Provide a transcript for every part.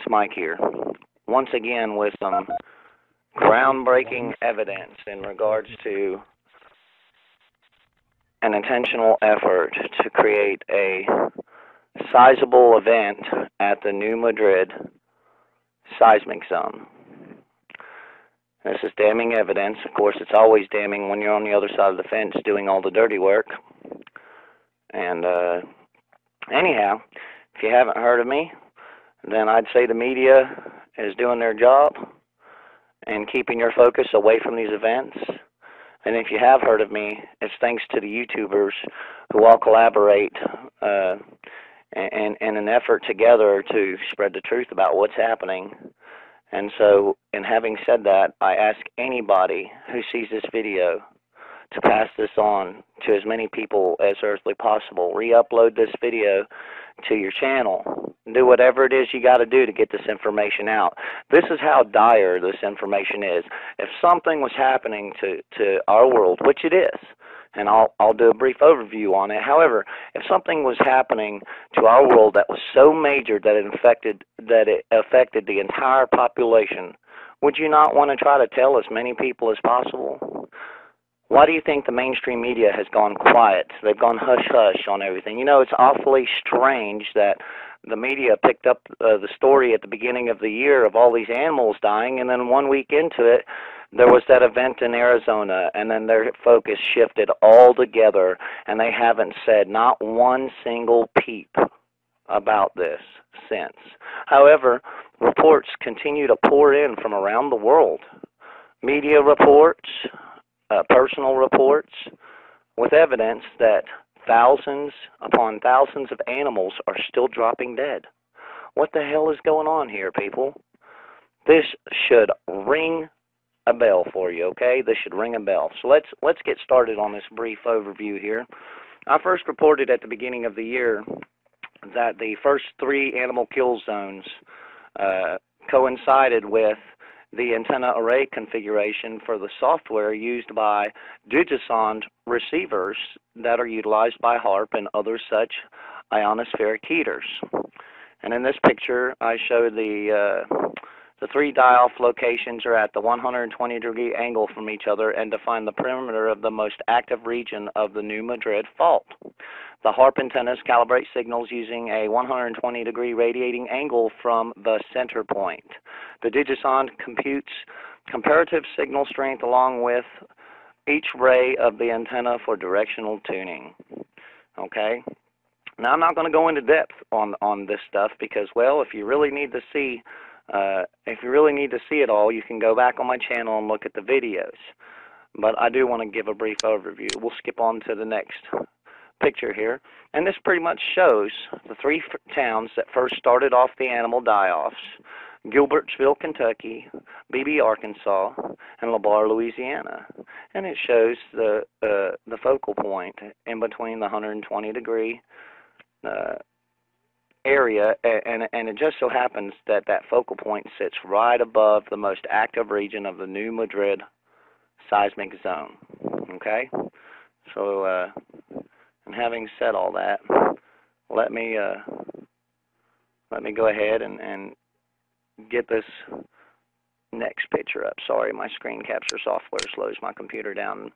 It's Mike here, once again with some groundbreaking evidence in regards to an intentional effort to create a sizable event at the New Madrid Seismic Zone. This is damning evidence. Of course, it's always damning when you're on the other side of the fence doing all the dirty work. And anyhow, if you haven't heard of me, then I'd say the media is doing their job and keeping your focus away from these events. And if you have heard of me, it's thanks to the YouTubers who all collaborate in an effort together to spread the truth about what's happening. And so, in having said that, I ask anybody who sees this video to pass this on to as many people as earthly possible. Re-upload this video to your channel. Do whatever it is you got to do to get this information out. This is how dire this information is. If something was happening to our world, which it is, and I'll do a brief overview on it. However, if something was happening to our world that was so major that it affected the entire population, would you not want to try to tell as many people as possible? Why do you think the mainstream media has gone quiet? They've gone hush-hush on everything. You know, it's awfully strange that the media picked up the story at the beginning of the year of all these animals dying, and then 1 week into it, there was that event in Arizona, and then their focus shifted altogether, and they haven't said not one single peep about this since. However, reports continue to pour in from around the world. Media reports, personal reports, with evidence that thousands upon thousands of animals are still dropping dead. What the hell is going on here, people? This should ring a bell for you, okay? This should ring a bell. So let's get started on this brief overview here. I first reported at the beginning of the year that the first 3 animal kill zones coincided with the antenna array configuration for the software used by Digisonde receivers that are utilized by HAARP and other such ionospheric heaters. And in this picture, I show the 3 die-off locations are at the 120-degree angle from each other and define the perimeter of the most active region of the New Madrid fault. The HAARP antennas calibrate signals using a 120-degree radiating angle from the center point. The Digisonde computes comparative signal strength along with each ray of the antenna for directional tuning. Okay? Now, I'm not going to go into depth on this stuff because, well, if you really need to see it all, you can go back on my channel and look at the videos. But I do want to give a brief overview. We'll skip on to the next picture here. And this pretty much shows the 3 towns that first started off the animal die-offs: Gilbertsville, Kentucky, Beebe, Arkansas, and LaBarre, Louisiana. And it shows the focal point in between the 120-degree area, and it just so happens that that focal point sits right above the most active region of the New Madrid Seismic Zone. Okay? So, and having said all that, let me go ahead and get this next picture up. Sorry, my screen capture software slows my computer down.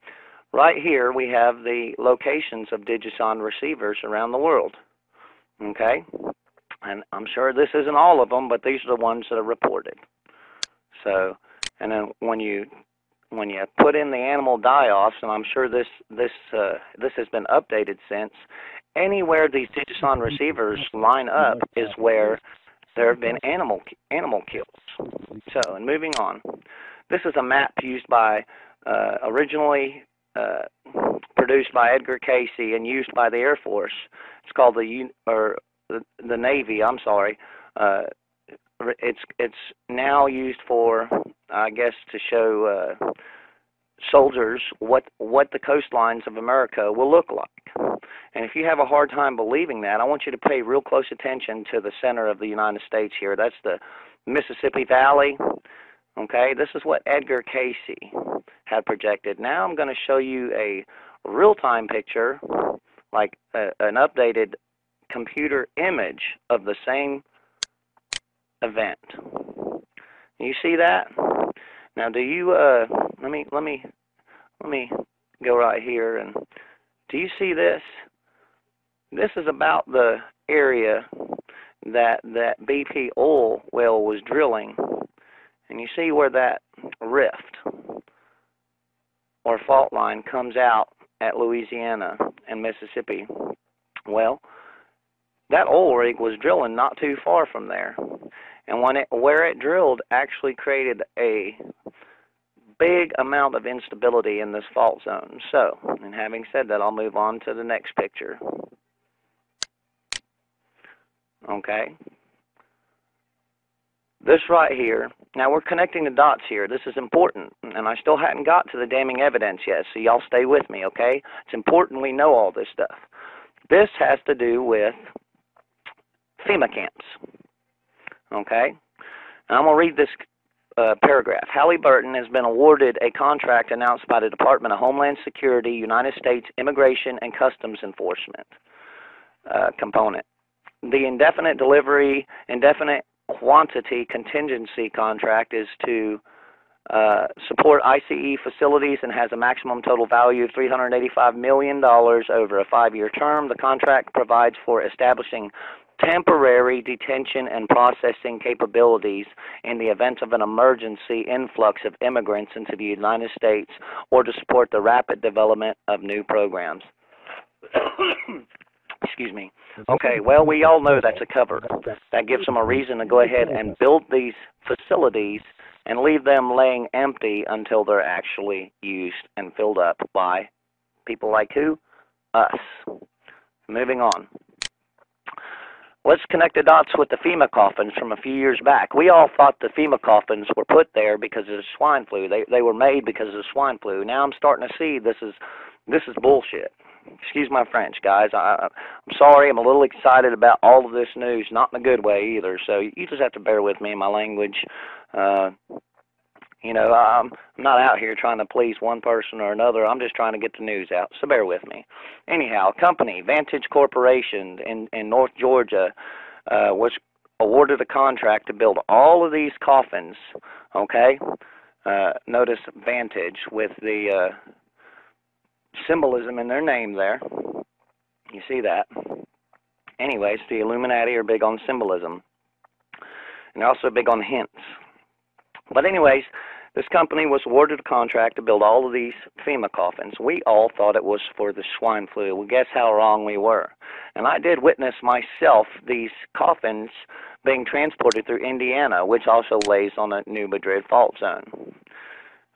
Right here, we have the locations of Digisonde receivers around the world. Okay? And I'm sure this isn't all of them, but these are the ones that are reported. So, and then when you put in the animal die-offs, and I'm sure this has been updated since, anywhere these Digisonde receivers line up is where there have been animal kills. So, and moving on, this is a map used by originally produced by Edgar Casey and used by the Air Force. It's called the Navy. I'm sorry. It's now used for, I guess, to show soldiers what the coastlines of America will look like. And if you have a hard time believing that, I want you to pay real close attention to the center of the United States here. That's the Mississippi Valley. Okay, this is what Edgar Casey had projected. Now I'm going to show you a real-time picture, like an updated computer image of the same event. You see that? Now, do you let me go right here, and do you see this? This is about the area that BP oil well was drilling, and you see where that rift or fault line comes out at Louisiana and Mississippi. Well, that oil rig was drilling not too far from there, and where it drilled actually created a big amount of instability in this fault zone. So, and having said that, I'll move on to the next picture. Okay. This right here, now we're connecting the dots here. This is important, and I still hadn't got to the damning evidence yet, so y'all stay with me, okay? It's important we know all this stuff. This has to do with FEMA camps, okay? And I'm going to read this paragraph. Halliburton has been awarded a contract announced by the Department of Homeland Security, United States Immigration and Customs Enforcement component. The indefinite delivery, indefinite quantity contingency contract is to support ICE facilities and has a maximum total value of $385 million over a 5-year term. The contract provides for establishing temporary detention and processing capabilities in the event of an emergency influx of immigrants into the United States or to support the rapid development of new programs. Excuse me. Okay, well, we all know that's a cover. That gives them a reason to go ahead and build these facilities and leave them laying empty until they're actually used and filled up by people like who? Us. Moving on. Let's connect the dots with the FEMA coffins from a few years back. We all thought the FEMA coffins were put there because of the swine flu. They were made because of the swine flu. Now I'm starting to see this is bullshit. Excuse my French, guys. I'm sorry. I'm a little excited about all of this news, not in a good way either. So you just have to bear with me in my language. You know, I'm not out here trying to please one person or another. I'm just trying to get the news out. So bear with me. Anyhow, a company, Vantage Corporation in North Georgia, was awarded a contract to build all of these coffins. Okay, notice Vantage with the symbolism in their name there. You see that? Anyways, the Illuminati are big on symbolism, and they're also big on hints. But anyways, this company was awarded a contract to build all of these FEMA coffins. We all thought it was for the swine flu. Well, guess how wrong we were. And I did witness myself these coffins being transported through Indiana, which also lays on the New Madrid fault zone.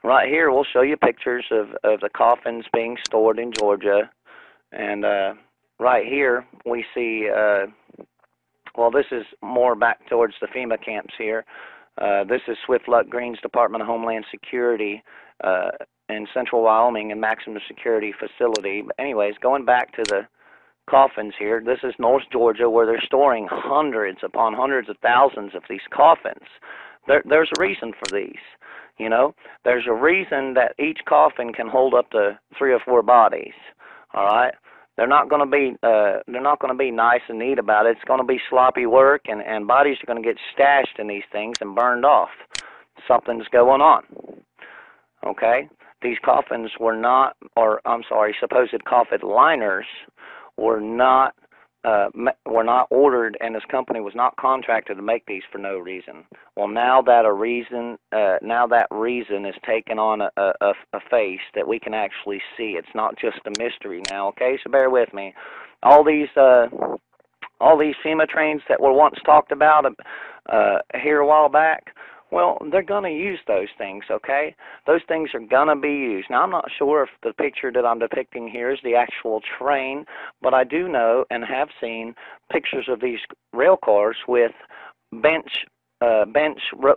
Right here, we'll show you pictures of the coffins being stored in Georgia. And right here, we see, well, this is more back towards the FEMA camps here. This is Swift Luck Green's Department of Homeland Security in Central Wyoming and Maximum Security Facility. But anyways, going back to the coffins here, this is North Georgia where they're storing hundreds upon hundreds of thousands of these coffins. There's a reason for these. You know, there's a reason that each coffin can hold up to 3 or 4 bodies. All right, they're not going to be nice and neat about it. It's going to be sloppy work, and bodies are going to get stashed in these things and burned off. Something's going on. Okay, these coffins were not, or I'm sorry, supposed coffin liners were not ordered, and this company was not contracted to make these for no reason. Well, now that reason is taken on a face that we can actually see. It's not just a mystery now. Okay, so bear with me. All these FEMA trains that were once talked about here a while back, well, they're going to use those things, okay? Those things are going to be used. Now, I'm not sure if the picture that I'm depicting here is the actual train, but I do know and have seen pictures of these rail cars with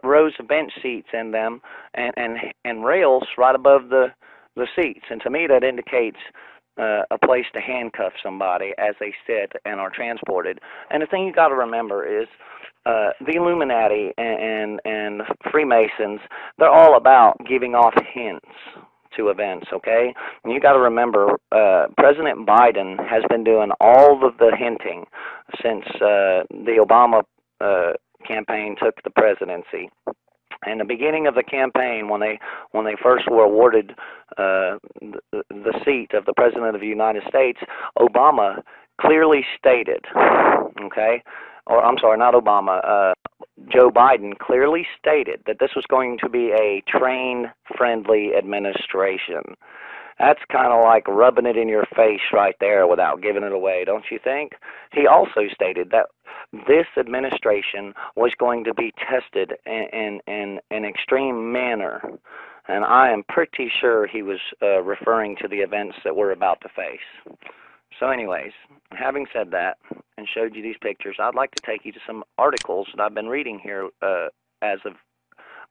rows of bench seats in them and rails right above the seats. And to me, that indicates a place to handcuff somebody as they sit and are transported. And the thing you got to remember is the Illuminati and Freemasons, they're all about giving off hints to events, okay? And you got to remember, President Biden has been doing all of the hinting since the Obama campaign took the presidency. In the beginning of the campaign, when they first were awarded the seat of the President of the United States, Obama clearly stated, okay, or I'm sorry, not Obama, Joe Biden clearly stated that this was going to be a train-friendly administration. That's kind of like rubbing it in your face right there without giving it away, don't you think? He also stated that this administration was going to be tested in an extreme manner, and I am pretty sure he was referring to the events that we're about to face. So anyways, having said that and showed you these pictures, I'd like to take you to some articles that I've been reading here as of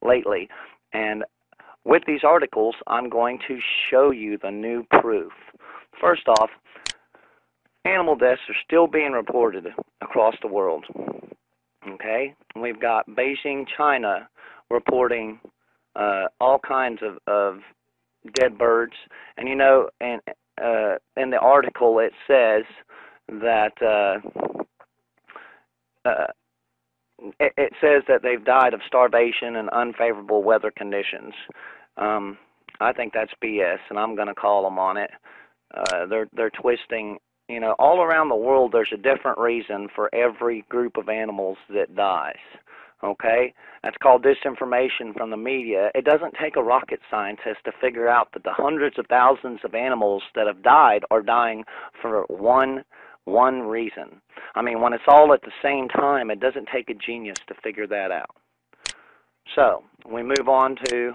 lately. And with these articles, I'm going to show you the new proof. First off, animal deaths are still being reported across the world. Okay? We've got Beijing, China, reporting all kinds of dead birds. And you know, in the article it says that it says that they've died of starvation and unfavorable weather conditions. I think that's BS, and I'm going to call them on it. They're twisting. You know, all around the world, there's a different reason for every group of animals that dies. Okay? That's called disinformation from the media. It doesn't take a rocket scientist to figure out that the hundreds of thousands of animals that have died are dying for one reason. I mean, when it's all at the same time, it doesn't take a genius to figure that out. So, we move on to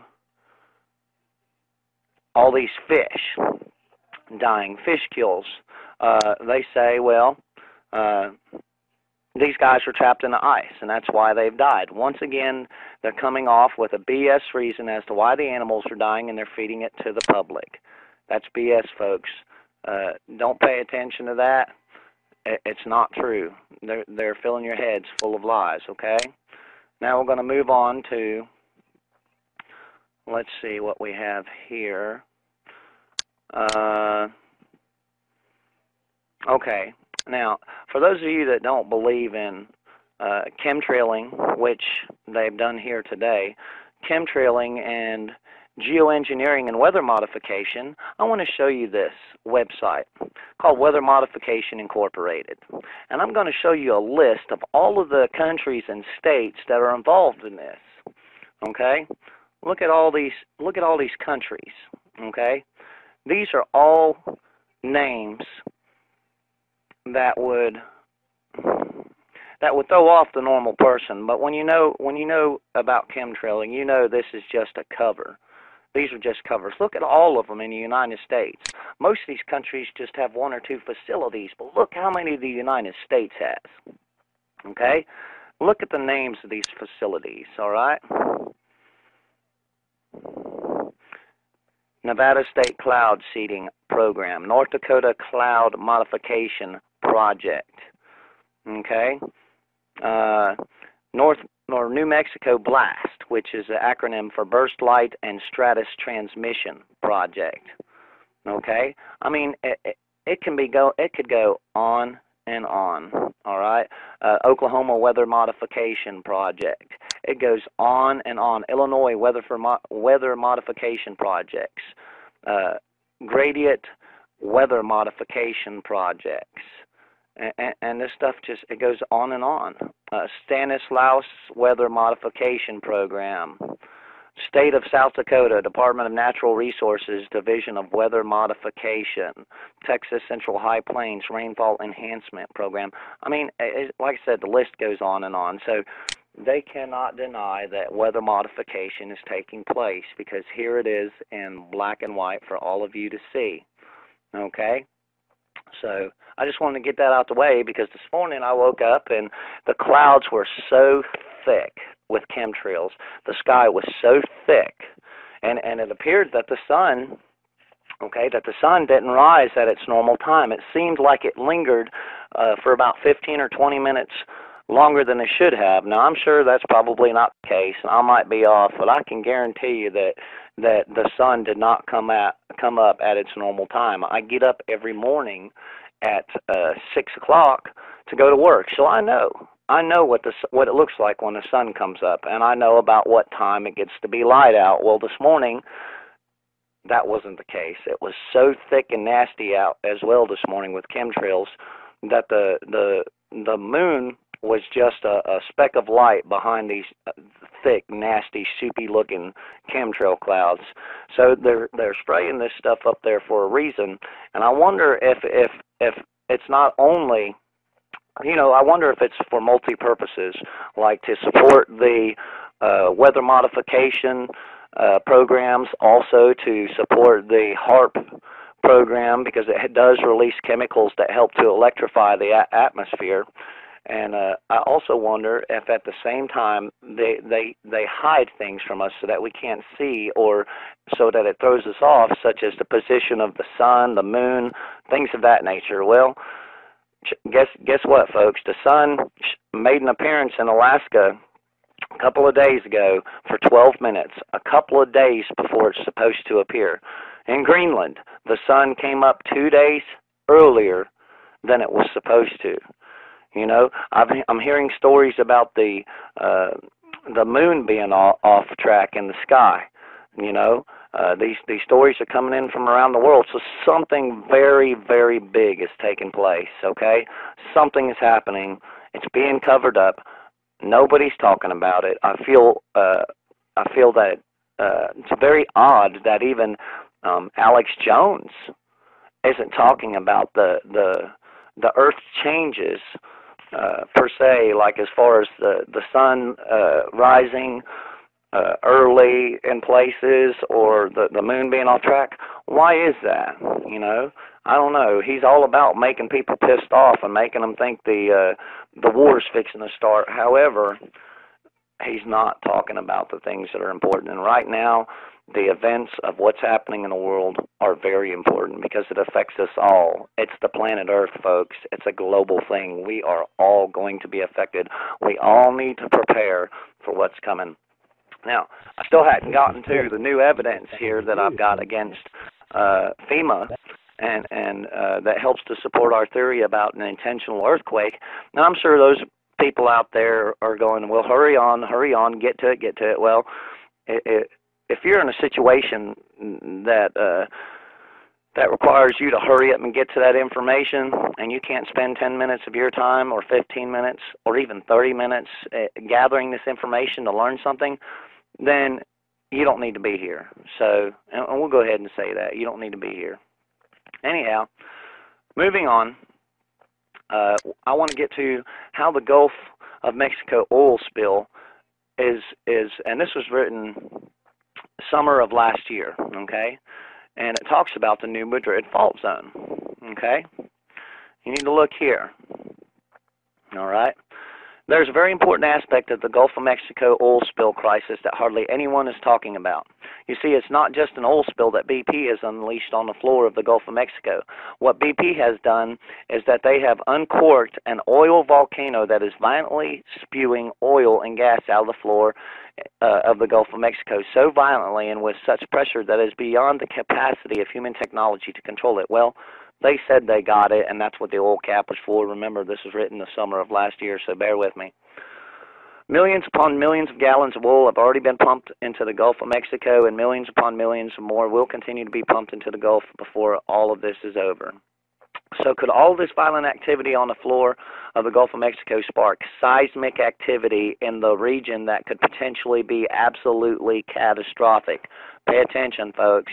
all these fish dying, fish kills. They say, well, these guys were trapped in the ice, and that's why they've died. Once again, they're coming off with a BS reason as to why the animals are dying, and they're feeding it to the public. That's BS, folks. Don't pay attention to that. It's not true. They're filling your heads full of lies, okay? Now we're going to move on to, let's see what we have here. Okay, now, for those of you that don't believe in chemtrailing, which they've done here today, chemtrailing and geoengineering and weather modification, I want to show you this website called Weather Modification Incorporated. And I'm going to show you a list of all of the countries and states that are involved in this. Okay? Look at all these countries. Okay? These are all names that would throw off the normal person, but when you know about chemtrailing, you know this is just a cover. These are just covers. Look at all of them in the United States. Most of these countries just have one or two facilities, but look how many the United States has. Okay? Look at the names of these facilities, all right? Nevada State Cloud Seeding Program, North Dakota Cloud Modification Project, okay? New Mexico BLAST, which is an acronym for Burst Light and Stratus Transmission Project, okay? I mean, it could go on and on, all right? Oklahoma Weather Modification Project. It goes on and on. Illinois Weather Modification Projects. Gradient Weather Modification Projects. And this stuff just, it goes on and on. Stanislaus Weather Modification Program. State of South Dakota, Department of Natural Resources, Division of Weather Modification. Texas Central High Plains Rainfall Enhancement Program. I mean, like I said, the list goes on and on. So they cannot deny that weather modification is taking place, because here it is in black and white for all of you to see. Okay? So I just wanted to get that out the way, because this morning I woke up and the clouds were so thick with chemtrails. The sky was so thick, and it appeared that the sun, that the sun didn't rise at its normal time. It seemed like it lingered for about 15 or 20 minutes longer than it should have. Now, I'm sure that's probably not the case, and I might be off, but I can guarantee you that the sun did not come up at its normal time. I get up every morning at 6 o'clock to go to work, so I know I know what it looks like when the sun comes up, and I know about what time it gets to be light out. Well, this morning, that wasn't the case. It was so thick and nasty out as well this morning with chemtrails that the moon was just a speck of light behind these thick, nasty, soupy-looking chemtrail clouds. So they're spraying this stuff up there for a reason, and I wonder if it's not only, I wonder if it's for multi-purposes, like to support the weather modification programs, also to support the HARP program, because it does release chemicals that help to electrify the atmosphere. And I also wonder if at the same time they hide things from us so that we can't see, or so that it throws us off, such as the position of the sun, the moon, things of that nature. Well, guess what, folks? The sun made an appearance in Alaska a couple of days ago for 12 minutes, a couple of days before it's supposed to appear. In Greenland, the sun came up 2 days earlier than it was supposed to. I'm hearing stories about the moon being off track in the sky. These stories are coming in from around the world, so something very, very big is taking place. Okay, something is happening. It's being covered up. Nobody's talking about it. I feel that it's very odd that even Alex Jones isn't talking about the Earth changes per se, like as far as the sun rising early in places, or the moon being off track. Why is that? I don't know. He's all about making people pissed off and making them think the war's fixing to start. However, he's not talking about the things that are important. And right now, the events of what's happening in the world are very important because it affects us all. It's the planet Earth, folks. It's a global thing. We are all going to be affected. We all need to prepare for what's coming. Now, I still hadn't gotten to the new evidence here that I've got against FEMA, and that helps to support our theory about an intentional earthquake. Now, I'm sure those people out there are going, well, hurry on, get to it. Well, if you're in a situation that requires you to hurry up and get to that information, and you can't spend 10 minutes of your time, or 15 minutes, or even 30 minutes gathering this information to learn something, then you don't need to be here. So, and we'll go ahead and say that. You don't need to be here. Anyhow, moving on, I want to get to how the Gulf of Mexico oil spill is, and this was written summer of last year, okay? And it talks about the New Madrid fault zone, okay? You need to look here, all right? There's a very important aspect of the Gulf of Mexico oil spill crisis that hardly anyone is talking about. You see, it's not just an oil spill that BP has unleashed on the floor of the Gulf of Mexico. What BP has done is that they have uncorked an oil volcano that is violently spewing oil and gas out of the floor of the Gulf of Mexico so violently and with such pressure that it is beyond the capacity of human technology to control it. Well, they said they got it, and that's what the oil cap was for. Remember, this was written the summer of last year, so bear with me. Millions upon millions of gallons of oil have already been pumped into the Gulf of Mexico, and millions upon millions more will continue to be pumped into the Gulf before all of this is over. So could all this violent activity on the floor of the Gulf of Mexico spark seismic activity in the region that could potentially be absolutely catastrophic? Pay attention, folks.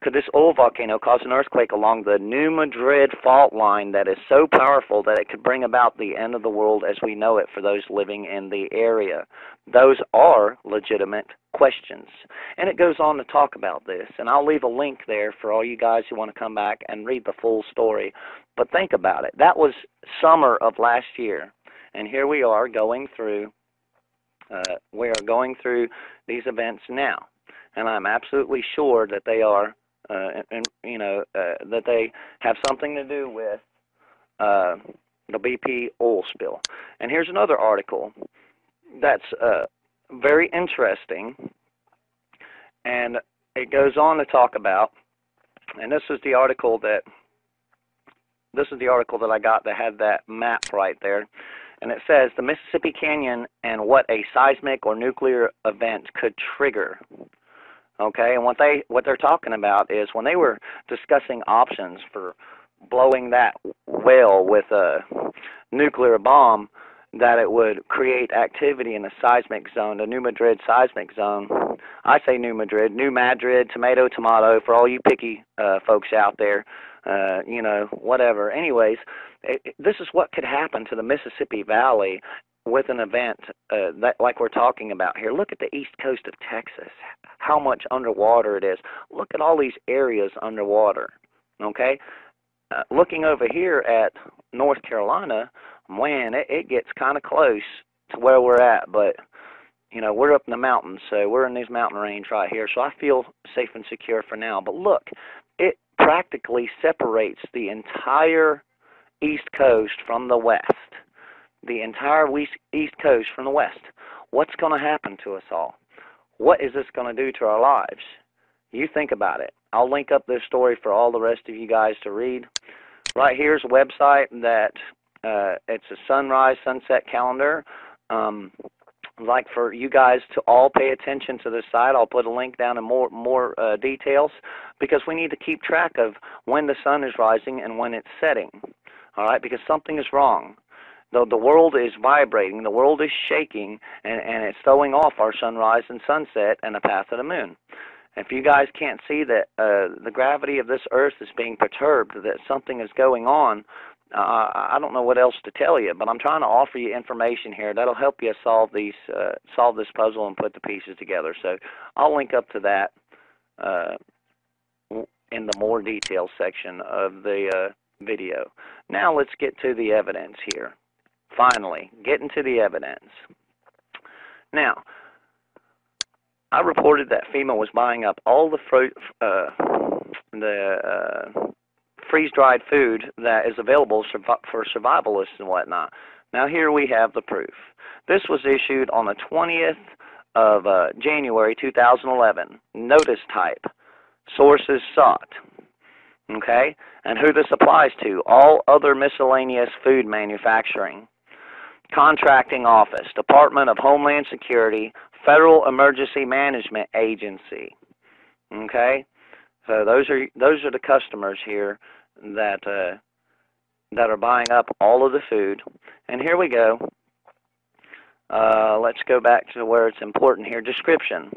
Could this oil volcano cause an earthquake along the New Madrid fault line that is so powerful that it could bring about the end of the world as we know it for those living in the area? Those are legitimate questions. And it goes on to talk about this, and I'll leave a link there for all you guys who want to come back and read the full story. But think about it. That was summer of last year, and here we are going through these events now. And I'm absolutely sure that they are that they have something to do with the BP oil spill. And here's another article that's very interesting, and it goes on to talk about, and this is the article that I got that had that map right there, And it says the Mississippi Canyon and what a seismic or nuclear event could trigger. Okay, and what they're talking about is when they were discussing options for blowing that whale with a nuclear bomb, that it would create activity in the seismic zone, the New Madrid Seismic Zone. I say New Madrid, tomato, tomato, for all you picky folks out there, you know, whatever. Anyways, this is what could happen to the Mississippi Valley with an event that, like we're talking about here. Look at the east coast of Texas, how much underwater it is. Look at all these areas underwater, okay? Looking over here at North Carolina, man, it gets kind of close to where we're at, but, you know, we're up in the mountains, so we're in this mountain range right here, so I feel safe and secure for now. But look, it practically separates the entire east coast from the west. The entire east coast from the west. What's going to happen to us all? What is this going to do to our lives? You think about it. I'll link up this story for all the rest of you guys to read. Right here's a website that it's a sunrise, sunset calendar. Like for you guys to all pay attention to this site, I'll put a link down in more details, because we need to keep track of when the sun is rising and when it's setting. All right, because something is wrong. The world is vibrating, the world is shaking, and it's throwing off our sunrise and sunset and the path of the moon. If you guys can't see that the gravity of this earth is being perturbed, that something is going on, I don't know what else to tell you, but I'm trying to offer you information here that'll help you solve this puzzle and put the pieces together. So I'll link up to that in the more details section of the video. Now let's get to the evidence here. Finally, getting to the evidence. Now, I reported that FEMA was buying up all the freeze-dried food that is available for survivalists and whatnot. Now here we have the proof. This was issued on the 20th of January 2011. Notice type, sources sought. Okay, and who this applies to: all other miscellaneous food manufacturing. Contracting office, Department of Homeland Security, Federal Emergency Management Agency. Okay, so those are the customers here that are buying up all of the food. And here we go. Let's go back to where it's important here. Description: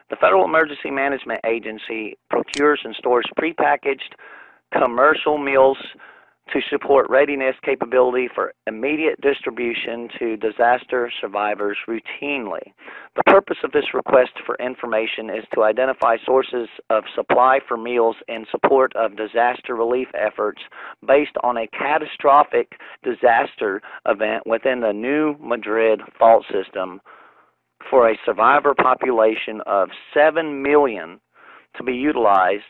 the Federal Emergency Management Agency procures and stores prepackaged commercial meals to support readiness capability for immediate distribution to disaster survivors routinely. The purpose of this request for information is to identify sources of supply for meals in support of disaster relief efforts based on a catastrophic disaster event within the New Madrid fault system for a survivor population of 7 million to be utilized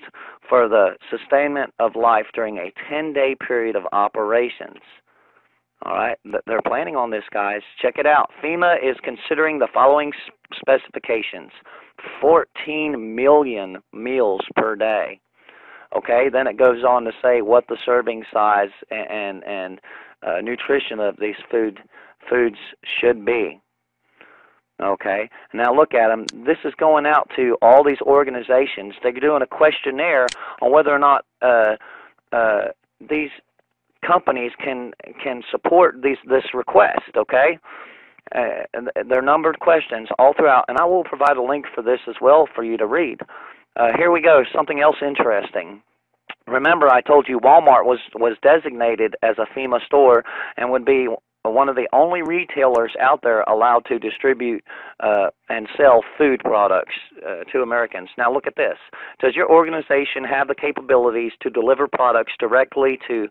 for the sustainment of life during a 10-day period of operations. All right, they're planning on this, guys. Check it out. FEMA is considering the following specifications: 14 million meals per day. Okay, then it goes on to say what the serving size and nutrition of these foods should be. Okay, now look at them. This is going out to all these organizations. They're doing a questionnaire on whether or not these companies can support this request. Okay, they're numbered questions all throughout, and I will provide a link for this as well for you to read. Here we go. Something else interesting. Remember, I told you Walmart was designated as a FEMA store and would be one of the only retailers out there allowed to distribute and sell food products to Americans. Now look at this. Does your organization have the capabilities to deliver products directly to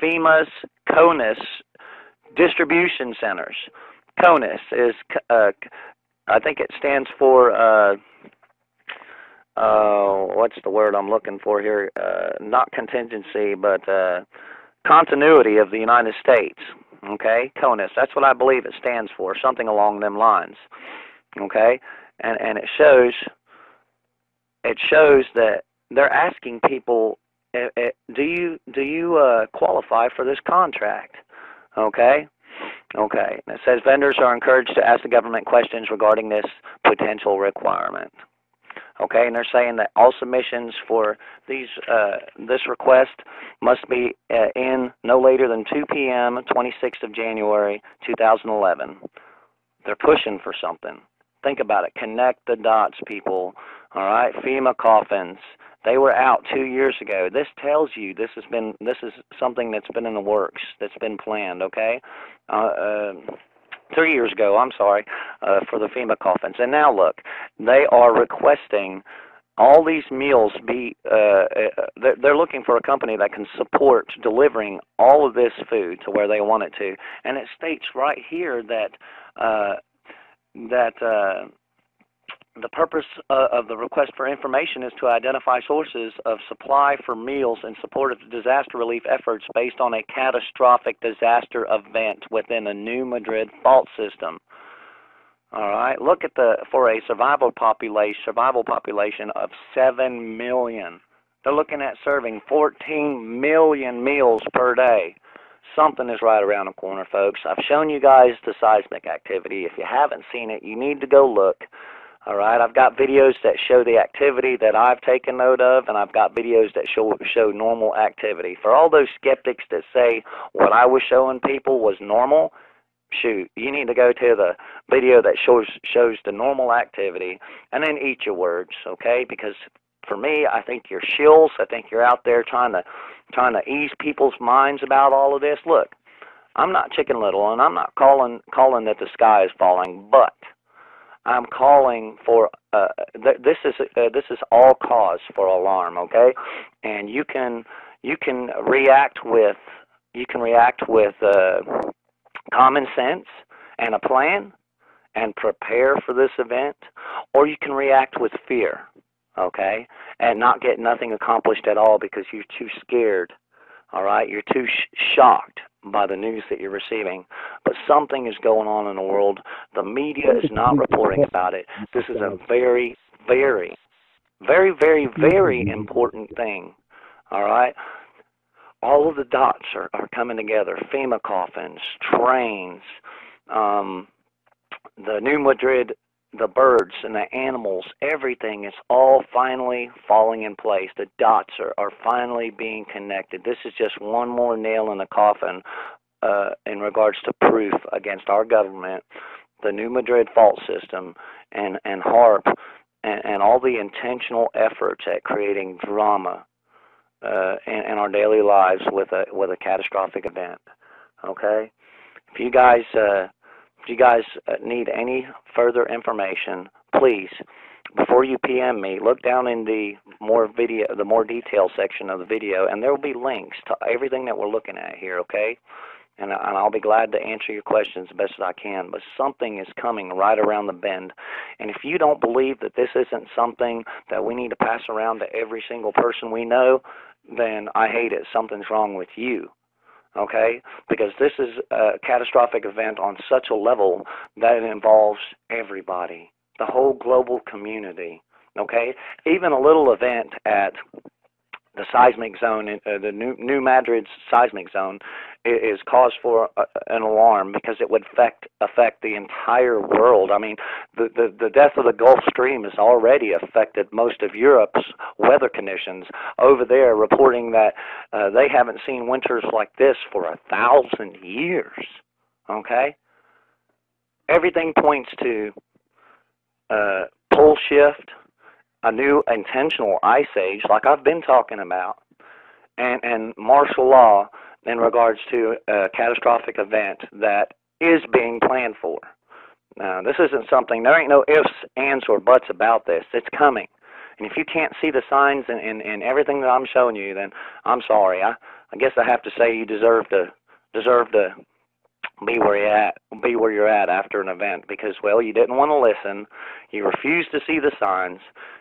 FEMA's CONUS distribution centers? CONUS is, I think it stands for, what's the word I'm looking for here? Not contingency, but continuity of the United States. Okay, CONUS, that's what I believe it stands for, something along them lines. Okay, and it shows that they're asking people, do you qualify for this contract? Okay, Okay. It says vendors are encouraged to ask the government questions regarding this potential requirement. Okay, and they're saying that all submissions for this request must be in no later than 2 p.m. 26th of January 2011. They're pushing for something. Think about it. Connect the dots, people. All right, FEMA coffins. They were out 2 years ago. This tells you this is something that's been in the works, that's been planned. Okay. 3 years ago, I'm sorry, for the FEMA coffins. And now look, they are requesting all these meals be, they're looking for a company that can support delivering all of this food to where they want it to. And it states right here that, the purpose of the request for information is to identify sources of supply for meals in support of disaster relief efforts based on a catastrophic disaster event within a new Madrid fault system. All right, look at for a survival population of 7 million. They're looking at serving 14 million meals per day. Something is right around the corner, folks. I've shown you guys the seismic activity. If you haven't seen it, you need to go look. All right, I've got videos that show the activity that I've taken note of, and I've got videos that show normal activity. For all those skeptics that say what I was showing people was normal, shoot, you need to go to the video that shows the normal activity, and then eat your words, okay? Because for me, I think you're shills. I think you're out there trying to ease people's minds about all of this. Look, I'm not Chicken Little, and I'm not calling that the sky is falling, but I'm calling for this is all cause for alarm, okay? And you can react with common sense and a plan and prepare for this event, or you can react with fear, okay, and not get nothing accomplished at all because you're too scared. All right, you're too shocked by the news that you're receiving. But something is going on in the world. The media is not reporting about it. This is a very, very, very, very, very important thing. All right? All of the dots are coming together. FEMA coffins, trains, the New Madrid, the birds and the animals, everything is all finally falling in place. The dots are finally being connected. This is just one more nail in the coffin in regards to proof against our government, the New Madrid fault system, and HARP, and all the intentional efforts at creating drama in our daily lives with a catastrophic event. Okay? If you guys need any further information, please, before you PM me, look down in the more detailed section of the video, and there will be links to everything that we're looking at here, okay? And I'll be glad to answer your questions the best as I can, but something is coming right around the bend. And if you don't believe that this isn't something that we need to pass around to every single person we know, then I hate it. Something's wrong with you. Okay, because this is a catastrophic event on such a level that it involves everybody, the whole global community. Okay, even a little event at the seismic zone, the New Madrid Seismic Zone, is cause for an alarm because it would affect the entire world. I mean, the death of the Gulf Stream has already affected most of Europe's weather conditions. Over there, reporting that they haven't seen winters like this for 1,000 years. Okay, everything points to pole shift, a new intentional ice age, like I've been talking about, and martial law in regards to a catastrophic event that is being planned for. Now, this isn't something, there ain't no ifs, ands, or buts about this. It's coming. And if you can't see the signs in everything that I'm showing you, then I'm sorry. I guess I have to say you deserve to be where you're at after an event because, well, you didn't want to listen, you refused to see the signs,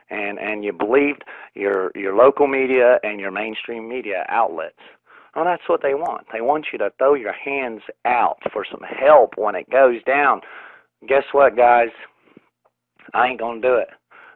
and you believed your local media and your mainstream media outlets. Well, that's what they want. They want you to throw your hands out for some help when it goes down. Guess what, guys? I ain't going to do it.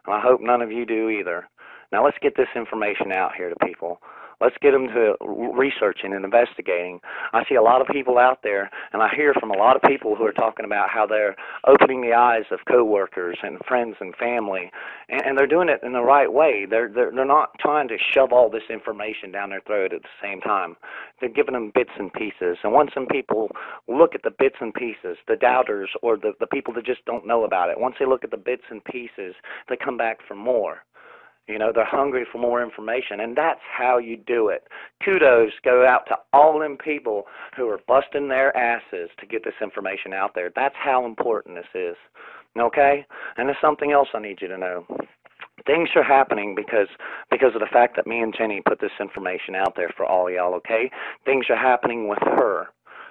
And I hope none of you do either. Now, let's get this information out here to people. Let's get them to researching and investigating. I see a lot of people out there, and I hear from a lot of people who are talking about how they're opening the eyes of coworkers and friends and family, and they're doing it in the right way. They're not trying to shove all this information down their throat at the same time. They're giving them bits and pieces. And once some people look at the bits and pieces, the doubters or the people that just don't know about it, once they look at the bits and pieces, they come back for more. You know, they're hungry for more information, and that's how you do it. Kudos go out to all them people who are busting their asses to get this information out there. That's how important this is, okay? And there's something else I need you to know. Things are happening because of the fact that me and Jenny put this information out there for all y'all, okay? Things are happening with her.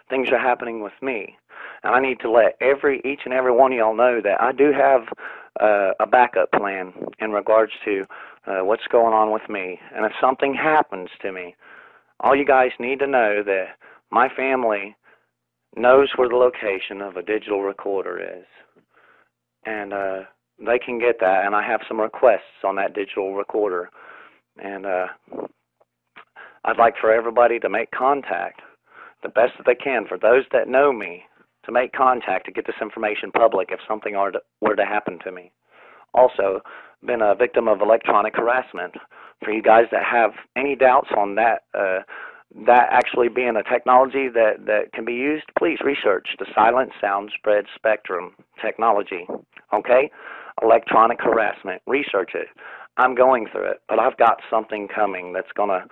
Things are happening with me. And I need to let each and every one of y'all know that I do have a backup plan in regards to what's going on with me. And if something happens to me, all you guys need to know that my family knows where the location of a digital recorder is. And they can get that, and I have some requests on that digital recorder. And I'd like for everybody to make contact the best that they can, for those that know me, to make contact to get this information public if something were to happen to me. Also, been a victim of electronic harassment. For you guys that have any doubts on that, that actually being a technology that can be used, please research the silent sound spread spectrum technology, okay? Electronic harassment, research it. I'm going through it, but I've got something coming that's gonna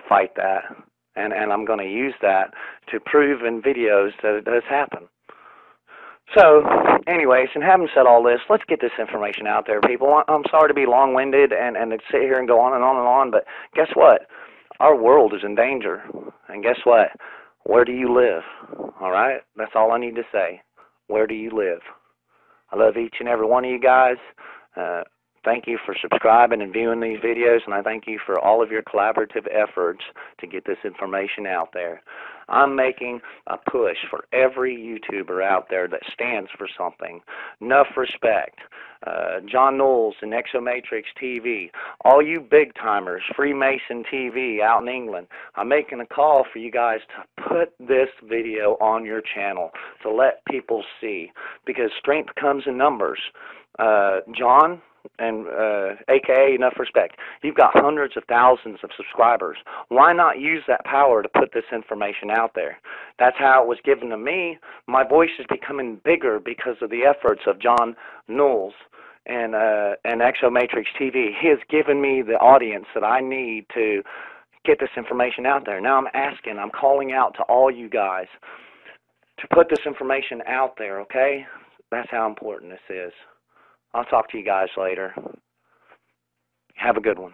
fight that. And I'm going to use that to prove in videos that it does happen. So, anyways, and having said all this, let's get this information out there, people. I'm sorry to be long-winded and to sit here and go on and on and on, but guess what? Our world is in danger. And guess what? Where do you live? All right? That's all I need to say. Where do you live? I love each and every one of you guys. Thank you for subscribing and viewing these videos, and I thank you for all of your collaborative efforts to get this information out there. I'm making a push for every YouTuber out there that stands for something. Enough respect. John Knowles and Exomatrix TV, all you big timers, Freemason TV out in England, I'm making a call for you guys to put this video on your channel to let people see, because strength comes in numbers. John and AKA Enough Respect, you've got hundreds of thousands of subscribers. Why not use that power to put this information out there? That's how it was given to me. My voice is becoming bigger because of the efforts of John Knowles and Exomatrix TV. He has given me the audience that I need to get this information out there. Now I'm calling out to all you guys to put this information out there, okay? That's how important this is. I'll talk to you guys later. Have a good one.